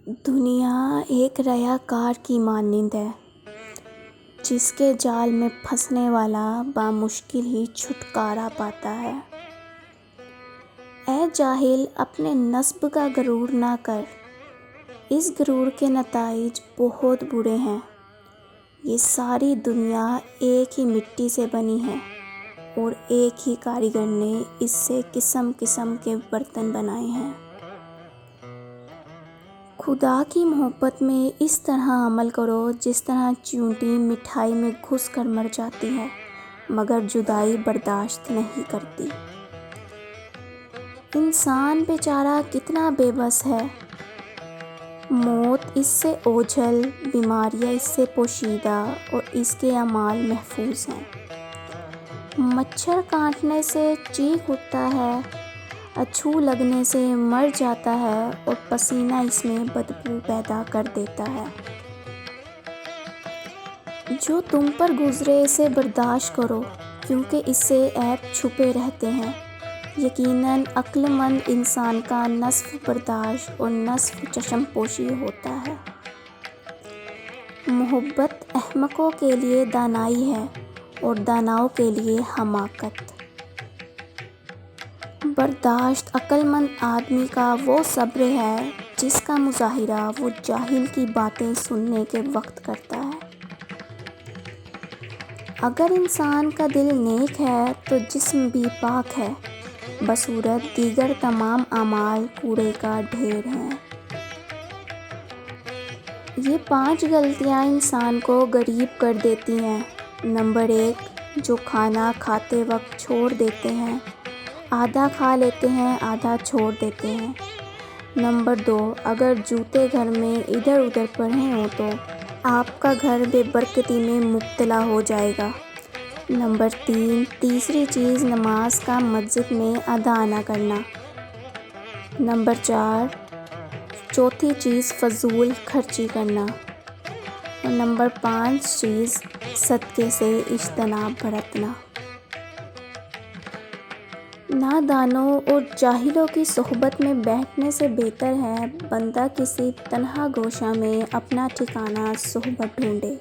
دنیا ایک ریاکار کی مانند ہے جس کے جال میں پھنسنے والا بامشکل ہی چھٹکارا پاتا ہے۔ اے جاہل، اپنے نسب کا غرور نہ کر، اس غرور کے نتائج بہت برے ہیں۔ یہ ساری دنیا ایک ہی مٹی سے بنی ہے اور ایک ہی کاریگر نے اس سے قسم قسم کے برتن بنائے ہیں۔ خدا کی محبت میں اس طرح عمل کرو جس طرح چیونٹی مٹھائی میں گھس کر مر جاتی ہے مگر جدائی برداشت نہیں کرتی۔ انسان بیچارہ کتنا بے بس ہے۔ موت اس سے اوجھل، بیماریاں اس سے پوشیدہ اور اس کے اعمال محفوظ ہیں۔ مچھر کاٹنے سے چیخ اٹھتا ہے، اچھو لگنے سے مر جاتا ہے اور پسینہ اس میں بدبو پیدا کر دیتا ہے۔ جو تم پر گزرے اسے برداشت کرو کیونکہ اس سے عیب چھپے رہتے ہیں۔ یقیناً عقل مند انسان کا نصف برداشت اور نصف چشم پوشی ہوتا ہے۔ محبت احمقوں کے لیے دانائی ہے اور داناؤں کے لیے حماقت۔ برداشت عقل مند آدمی کا وہ صبر ہے جس کا مظاہرہ وہ جاہل کی باتیں سننے کے وقت کرتا ہے۔ اگر انسان کا دل نیک ہے تو جسم بھی پاک ہے، بصورت دیگر تمام اعمال کوڑے کا ڈھیر ہیں۔ یہ 5 غلطیاں انسان کو غریب کر دیتی ہیں۔ نمبر 1، جو کھانا کھاتے وقت چھوڑ دیتے ہیں، آدھا کھا لیتے ہیں آدھا چھوڑ دیتے ہیں۔ نمبر 2، اگر جوتے گھر میں ادھر ادھر پڑے ہوں تو آپ کا گھر بے برکتی میں مبتلا ہو جائے گا۔ نمبر 3، تیسری چیز نماز کا مسجد میں ادا نہ کرنا۔ نمبر 4، چوتھی چیز فضول خرچی کرنا۔ اور نمبر 5 چیز صدقے سے اجتناب برتنا۔ نادانوں اور جاہلوں کی صحبت میں بیٹھنے سے بہتر ہے بندہ کسی تنہا گوشہ میں اپنا ٹھکانہ صحبت ڈھونڈے۔